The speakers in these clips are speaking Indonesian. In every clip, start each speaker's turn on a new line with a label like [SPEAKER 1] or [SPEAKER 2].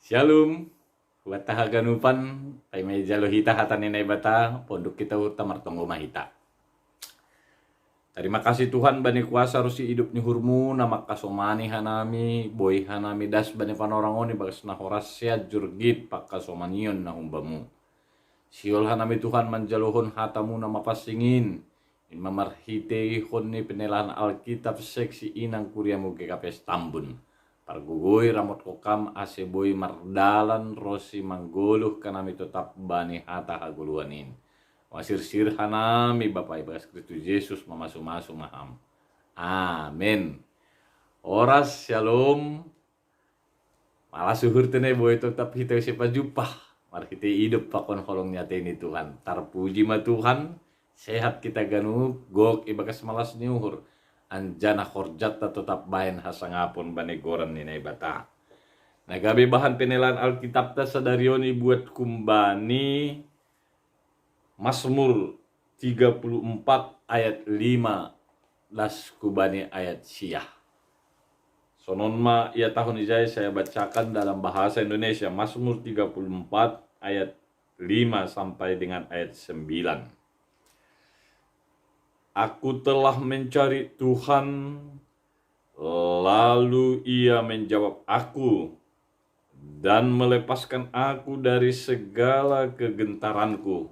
[SPEAKER 1] Shalom, wataha ganupan, kay may jalohita hatan inay bata, pondok kita utamartong mahita. Terima kasih Tuhan bani kuasa rusi hidup ni hurmu, na makasomani hanami, boy hanami das bani panorangoni bagas na horasya jurgit pakasomanion na humbamu. Siol hanami Tuhan manjalohon hatamu na mapasingin, in mamarhite hon ni penelahan Alkitab seksi inang kuriamu GKP Tambun. Pargugoy ramot kokam aseboy mardalan rosi mangguluh kanami tetap bani hata haguluanin. Wasir-sir hanami Bapak Ibu Kristus Yesus mamasu-masu maham. Amin. Oras shalom. Malah suhur tene boy tetap hita siapa jumpa. Mari kita hidup pakon holong nyata ini Tuhan. Tarpuji ma Tuhan. Sehat kita ganu gok ibakas malas nyuhur. Anjana horjata tetap bahan hasangapun banegoran ninay bata. Nagabi bahan penelan Alkitab ta sadarioni buat kumbani Mazmur 34 ayat 5 kubani ayat siyah. Sonon ma ya tahun ijai saya bacakan dalam bahasa Indonesia Mazmur 34 ayat 5 sampai dengan ayat 9. Aku telah mencari Tuhan, lalu Ia menjawab aku dan melepaskan aku dari segala kegentaranku.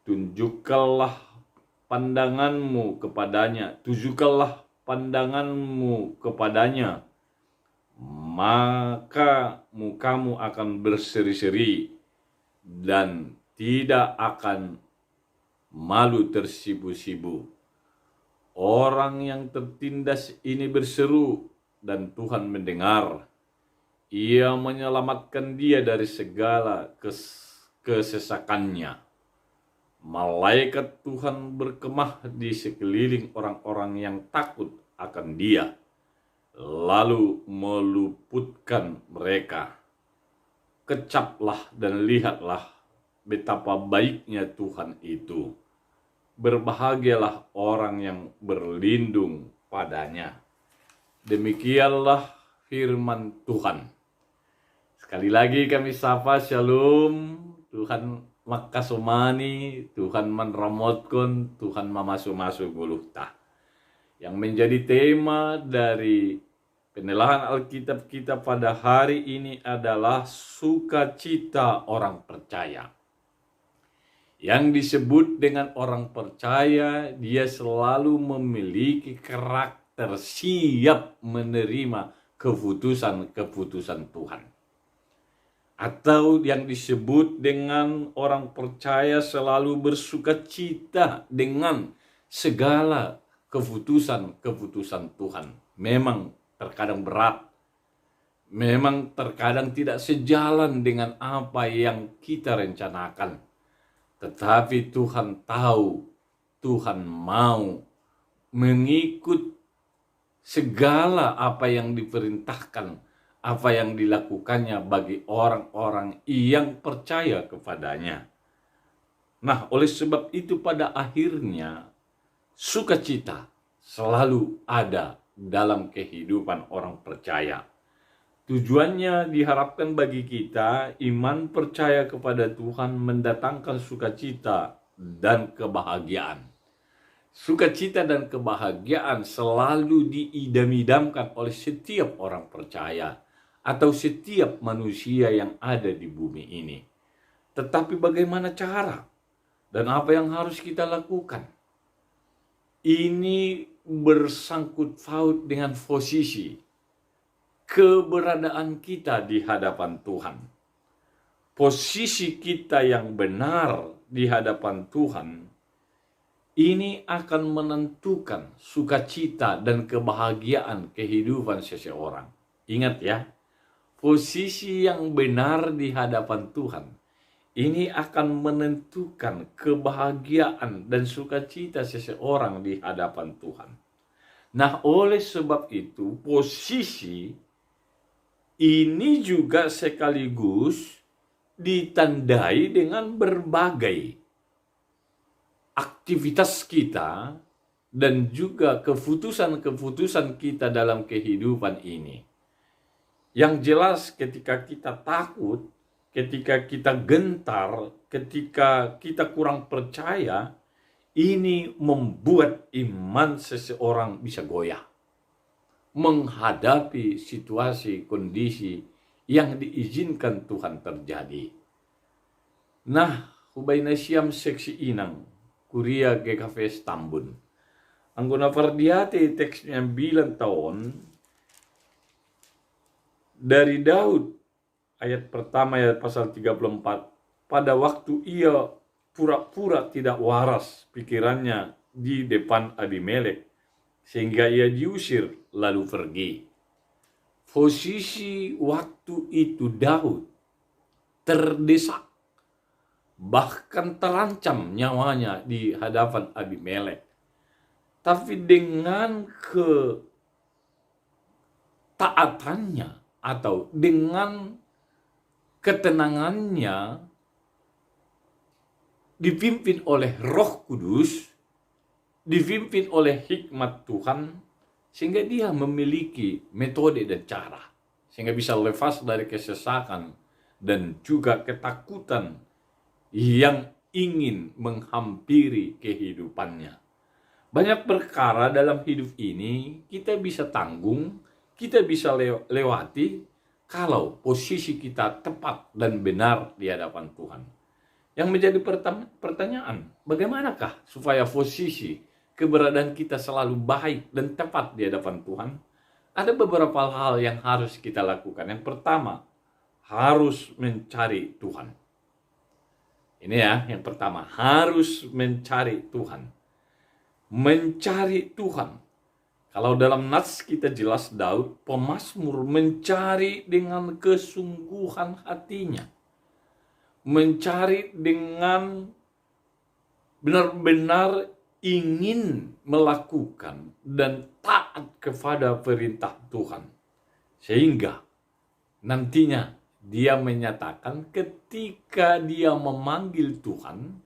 [SPEAKER 1] Tunjukkanlah pandanganmu kepadanya, tujukanlah pandanganmu kepadanya, maka mukamu akan berseri-seri dan tidak akan malu tersibu-sibu. Orang yang tertindas ini berseru dan Tuhan mendengar. Ia menyelamatkan dia dari segala kesesakannya. Malaikat Tuhan berkemah di sekeliling orang-orang yang takut akan dia, lalu meluputkan mereka. Kecaplah dan lihatlah betapa baiknya Tuhan itu. Berbahagialah orang yang berlindung padanya. Demikianlah firman Tuhan. Sekali lagi kami sapa shalom. Tuhan makasomani, Tuhan menramotkan, Tuhan mamasu-masu guluhtah. Yang menjadi tema dari penelahan Alkitab kita pada hari ini adalah sukacita orang percaya. Yang disebut dengan orang percaya, dia selalu memiliki karakter siap menerima keputusan-keputusan Tuhan. Atau yang disebut dengan orang percaya selalu bersukacita dengan segala keputusan-keputusan Tuhan. Memang terkadang berat, memang terkadang tidak sejalan dengan apa yang kita rencanakan. Tetapi Tuhan tahu, Tuhan mau mengikut segala apa yang diperintahkan, apa yang dilakukannya bagi orang-orang yang percaya kepadanya. Nah, oleh sebab itu pada akhirnya sukacita selalu ada dalam kehidupan orang percaya. Tujuannya diharapkan bagi kita, iman percaya kepada Tuhan mendatangkan sukacita dan kebahagiaan. Sukacita dan kebahagiaan selalu diidam-idamkan oleh setiap orang percaya atau setiap manusia yang ada di bumi ini. Tetapi bagaimana cara dan apa yang harus kita lakukan? Ini bersangkut paut dengan posisi keberadaan kita di hadapan Tuhan. Posisi kita yang benar di hadapan Tuhan ini akan menentukan sukacita dan kebahagiaan kehidupan seseorang. Ingat ya, posisi yang benar di hadapan Tuhan ini akan menentukan kebahagiaan dan sukacita seseorang di hadapan Tuhan. Nah, oleh sebab itu posisi ini juga sekaligus ditandai dengan berbagai aktivitas kita dan juga keputusan-keputusan kita dalam kehidupan ini. Yang jelas ketika kita takut, ketika kita gentar, ketika kita kurang percaya, ini membuat iman seseorang bisa goyah menghadapi situasi, kondisi yang diizinkan Tuhan terjadi. Nah, Hubayna Syam seksi inang, Kuria GKV Stambun. Anggona Fardiate teksnya 9 tahun, dari Daud, ayat pertama ayat pasal 34, pada waktu ia pura-pura tidak waras pikirannya di depan Abimelek, sehingga ia diusir lalu pergi. Posisi waktu itu Daud terdesak, bahkan terancam nyawanya di hadapan Abimelek. Tapi dengan ketaatannya atau dengan ketenangannya dipimpin oleh Roh Kudus, dipimpin oleh hikmat Tuhan, sehingga dia memiliki metode dan cara, sehingga bisa lepas dari kesesakan dan juga ketakutan yang ingin menghampiri kehidupannya. Banyak perkara dalam hidup ini kita bisa tanggung, kita bisa lewati kalau posisi kita tepat dan benar di hadapan Tuhan. Yang menjadi pertanyaan, bagaimanakah supaya posisi keberadaan kita selalu baik dan tepat di hadapan Tuhan? Ada beberapa hal yang harus kita lakukan. Yang pertama, harus mencari Tuhan. Ini ya, yang pertama, harus mencari Tuhan. Mencari Tuhan. Kalau dalam nats kita jelas Daud, pemazmur mencari dengan kesungguhan hatinya. Mencari dengan benar-benar ingin melakukan dan taat kepada perintah Tuhan. Sehingga nantinya dia menyatakan ketika dia memanggil Tuhan,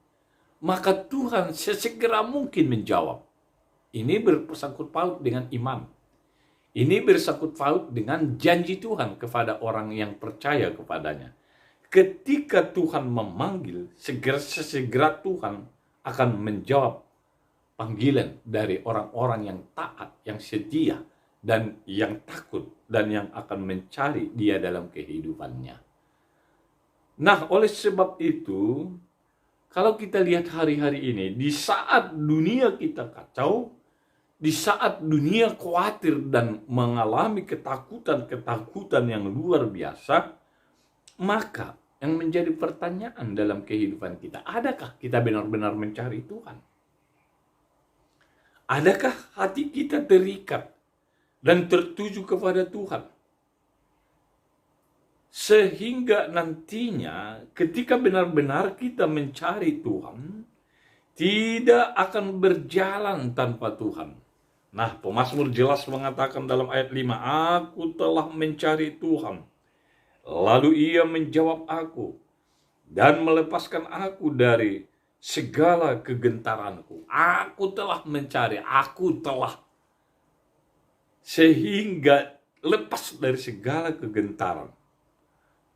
[SPEAKER 1] maka Tuhan sesegera mungkin menjawab. Ini bersangkut paut dengan iman. Ini bersangkut paut dengan janji Tuhan kepada orang yang percaya kepadanya. Ketika Tuhan memanggil, sesegera Tuhan akan menjawab panggilan dari orang-orang yang taat, yang setia, dan yang takut, dan yang akan mencari dia dalam kehidupannya. Nah, oleh sebab itu, kalau kita lihat hari-hari ini, di saat dunia kita kacau, di saat dunia khawatir dan mengalami ketakutan-ketakutan yang luar biasa, maka yang menjadi pertanyaan dalam kehidupan kita, adakah kita benar-benar mencari Tuhan? Adakah hati kita terikat dan tertuju kepada Tuhan? Sehingga nantinya ketika benar-benar kita mencari Tuhan, tidak akan berjalan tanpa Tuhan. Nah, pemazmur jelas mengatakan dalam ayat 5, aku telah mencari Tuhan, lalu ia menjawab aku dan melepaskan aku dari segala kegentaranku. Aku telah mencari, aku telah, sehingga lepas dari segala kegentaran.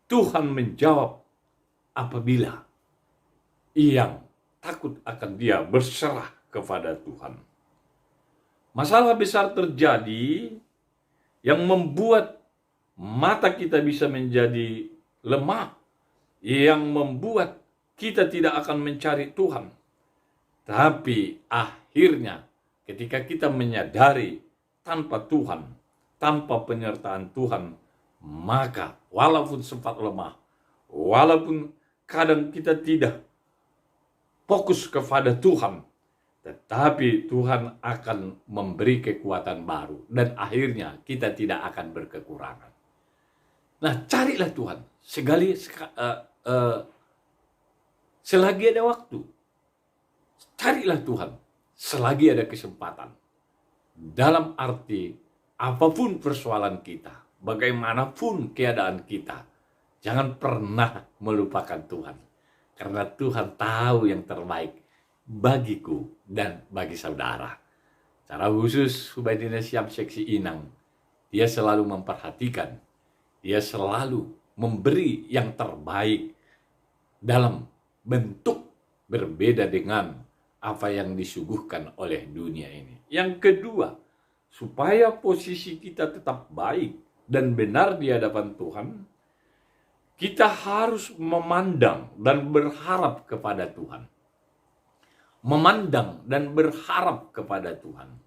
[SPEAKER 1] Tuhan menjawab apabila yang takut akan dia berserah kepada Tuhan. Masalah besar terjadi yang membuat mata kita bisa menjadi lemah, yang membuat kita tidak akan mencari Tuhan. Tapi akhirnya ketika kita menyadari tanpa Tuhan, tanpa penyertaan Tuhan, maka walaupun sempat lemah, walaupun kadang kita tidak fokus kepada Tuhan, tetapi Tuhan akan memberi kekuatan baru dan akhirnya kita tidak akan berkekurangan. Nah, carilah Tuhan selagi ada waktu. Carilah Tuhan selagi ada kesempatan. Dalam arti apapun persoalan kita, bagaimanapun keadaan kita, jangan pernah melupakan Tuhan. Karena Tuhan tahu yang terbaik bagiku dan bagi saudara. Secara khusus Hubayna Syam seksi Inang, dia selalu memperhatikan Dia selalu memberi yang terbaik dalam bentuk berbeda dengan apa yang disuguhkan oleh dunia ini. Yang kedua, supaya posisi kita tetap baik dan benar di hadapan Tuhan, kita harus memandang dan berharap kepada Tuhan. Memandang dan berharap kepada Tuhan.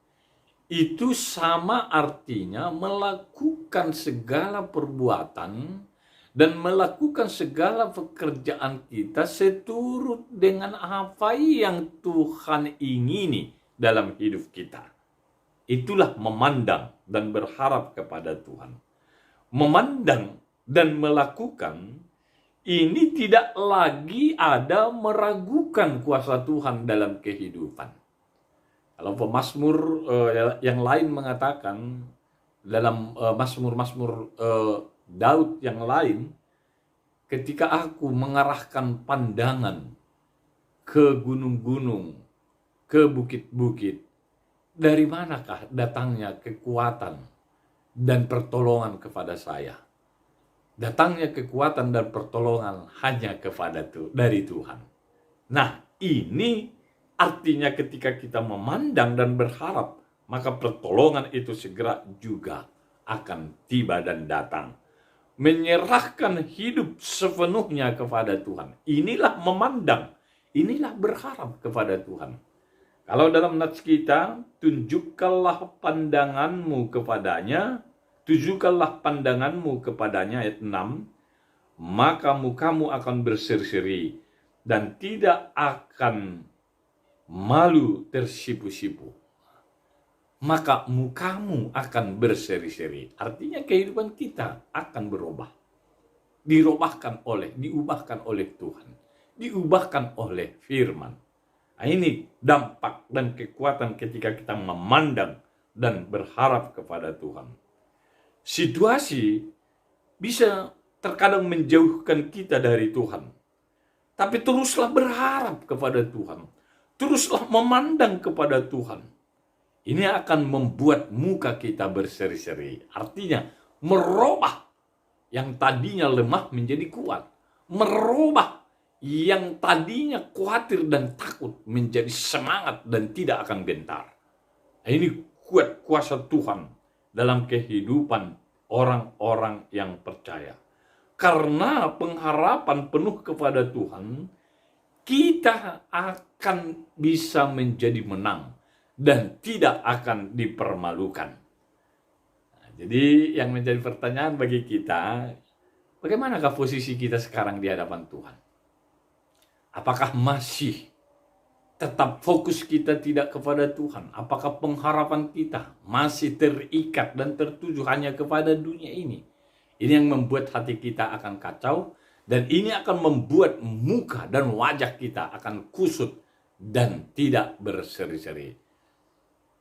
[SPEAKER 1] Itu sama artinya melakukan segala perbuatan dan melakukan segala pekerjaan kita seturut dengan apa yang Tuhan ingini dalam hidup kita. Itulah memandang dan berharap kepada Tuhan. Memandang dan melakukan ini tidak lagi ada meragukan kuasa Tuhan dalam kehidupan. Kalau pemazmur yang lain mengatakan dalam mazmur-mazmur Daud yang lain, ketika aku mengarahkan pandangan ke gunung-gunung, ke bukit-bukit, dari manakah datangnya kekuatan dan pertolongan kepada saya? Datangnya kekuatan dan pertolongan hanya dari Tuhan. Nah, ini artinya ketika kita memandang dan berharap, maka pertolongan itu segera juga akan tiba dan datang. Menyerahkan hidup sepenuhnya kepada Tuhan. Inilah memandang, inilah berharap kepada Tuhan. Kalau dalam nats kita, tunjukkanlah pandanganmu kepadanya, tujukanlah pandanganmu kepadanya, ayat 6, maka mukamu akan berseri-seri dan tidak akan malu tersipu-sipu. Maka mukamu akan berseri-seri. Artinya kehidupan kita akan berubah. Diubahkan oleh Tuhan. Diubahkan oleh firman. Nah, ini dampak dan kekuatan ketika kita memandang dan berharap kepada Tuhan. Situasi bisa terkadang menjauhkan kita dari Tuhan. Tapi teruslah berharap kepada Tuhan. Teruslah memandang kepada Tuhan. Ini akan membuat muka kita berseri-seri. Artinya merubah yang tadinya lemah menjadi kuat. Merubah yang tadinya khawatir dan takut menjadi semangat dan tidak akan gentar. Ini kuat kuasa Tuhan dalam kehidupan orang-orang yang percaya. Karena pengharapan penuh kepada Tuhan, kita akan bisa menjadi menang dan tidak akan dipermalukan. Nah, jadi yang menjadi pertanyaan bagi kita, bagaimanakah posisi kita sekarang di hadapan Tuhan? Apakah masih tetap fokus kita tidak kepada Tuhan? Apakah pengharapan kita masih terikat dan tertuju hanya kepada dunia ini? Ini yang membuat hati kita akan kacau, dan ini akan membuat muka dan wajah kita akan kusut dan tidak berseri-seri.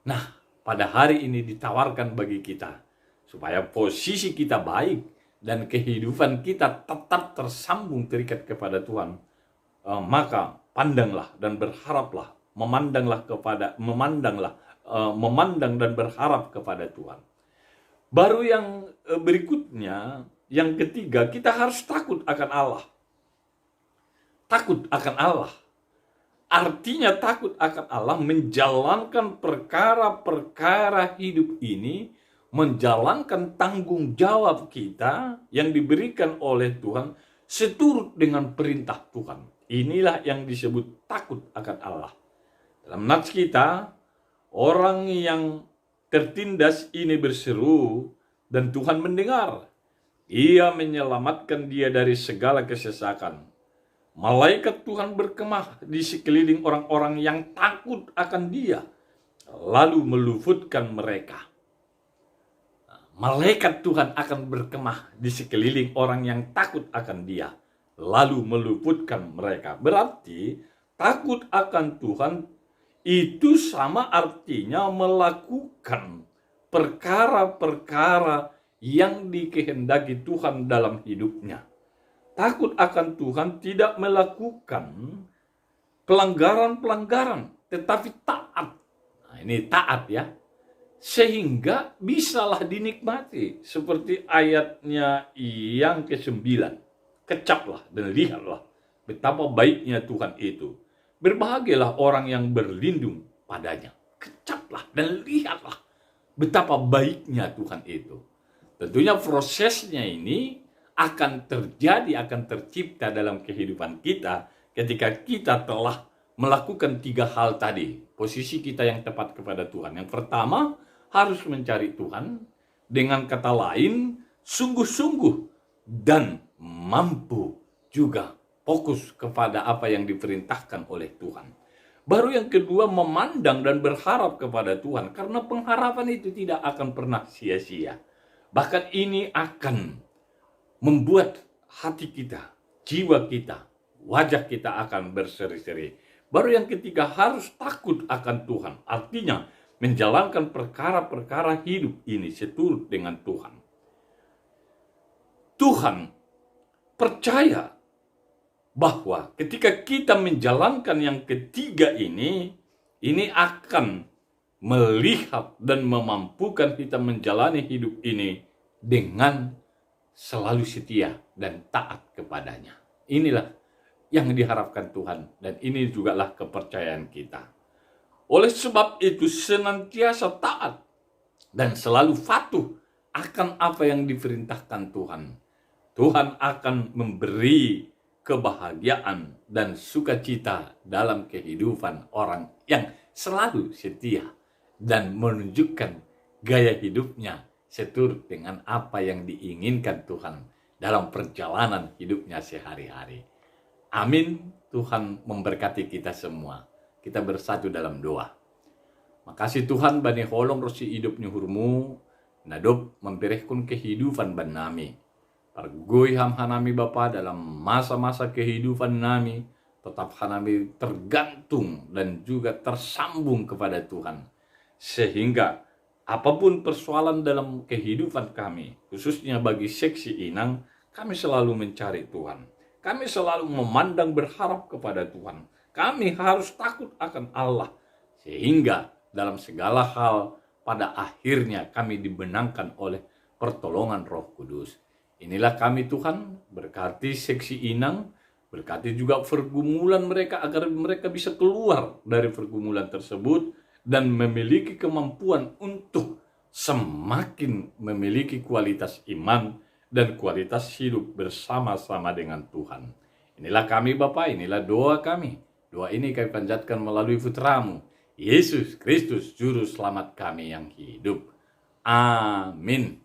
[SPEAKER 1] Nah, pada hari ini ditawarkan bagi kita, supaya posisi kita baik dan kehidupan kita tetap tersambung terikat kepada Tuhan, maka pandanglah dan berharaplah, memandang dan berharap kepada Tuhan. Baru yang berikutnya, yang ketiga, kita harus takut akan Allah. Takut akan Allah. Artinya takut akan Allah menjalankan perkara-perkara hidup ini, menjalankan tanggung jawab kita yang diberikan oleh Tuhan seturut dengan perintah Tuhan. Inilah yang disebut takut akan Allah. Dalam nats kita, orang yang tertindas ini berseru dan Tuhan mendengar. Ia menyelamatkan dia dari segala kesesakan. Malaikat Tuhan berkemah di sekeliling orang-orang yang takut akan dia, lalu meluputkan mereka. Malaikat Tuhan akan berkemah di sekeliling orang yang takut akan dia, lalu meluputkan mereka. Berarti takut akan Tuhan itu sama artinya melakukan perkara-perkara yang dikehendaki Tuhan dalam hidupnya. Takut akan Tuhan tidak melakukan pelanggaran-pelanggaran, tetapi taat. Nah, ini taat ya. sehingga bisalah dinikmati. Seperti ayatnya yang ke-9. Kecaplah dan lihatlah betapa baiknya Tuhan itu. Berbahagialah orang yang berlindung padanya. Kecaplah dan lihatlah betapa baiknya Tuhan itu. Tentunya prosesnya ini akan terjadi, akan tercipta dalam kehidupan kita ketika kita telah melakukan 3 hal tadi. Posisi kita yang tepat kepada Tuhan. Yang pertama, harus mencari Tuhan. Dengan kata lain, sungguh-sungguh dan mampu juga fokus kepada apa yang diperintahkan oleh Tuhan. Baru yang kedua, memandang dan berharap kepada Tuhan. Karena pengharapan itu tidak akan pernah sia-sia. Bahkan ini akan membuat hati kita, jiwa kita, wajah kita akan berseri-seri. Baru yang ketiga, harus takut akan Tuhan. Artinya, menjalankan perkara-perkara hidup ini seturut dengan Tuhan. Tuhan percaya bahwa ketika kita menjalankan yang ketiga ini akan melihat dan memampukan kita menjalani hidup ini dengan selalu setia dan taat kepadanya. Inilah yang diharapkan Tuhan, dan ini jugalah kepercayaan kita. Oleh sebab itu, senantiasa taat dan selalu patuh akan apa yang diperintahkan Tuhan. Tuhan akan memberi kebahagiaan dan sukacita dalam kehidupan orang yang selalu setia dan menunjukkan gaya hidupnya seturut dengan apa yang diinginkan Tuhan dalam perjalanan hidupnya sehari-hari. Amin. Tuhan memberkati kita semua. Kita bersatu dalam doa. Makasih Tuhan bani holong rosi hidup nyuhurmu, nadop memberehkun kehidupan ban nami. Pargoi ham hanami Bapa dalam masa-masa kehidupan nami, tetap hanami tergantung dan juga tersambung kepada Tuhan. Sehingga apapun persoalan dalam kehidupan kami, khususnya bagi seksi Inang, kami selalu mencari Tuhan. Kami selalu memandang berharap kepada Tuhan. Kami harus takut akan Allah. Sehingga dalam segala hal pada akhirnya kami dibenangkan oleh pertolongan Roh Kudus. Inilah kami Tuhan, berkati seksi Inang, berkati juga pergumulan mereka agar mereka bisa keluar dari pergumulan tersebut dan memiliki kemampuan untuk semakin memiliki kualitas iman dan kualitas hidup bersama-sama dengan Tuhan. Inilah kami Bapa, inilah doa kami. Doa ini kami panjatkan melalui putramu, Yesus Kristus, Juru Selamat kami yang hidup. Amin.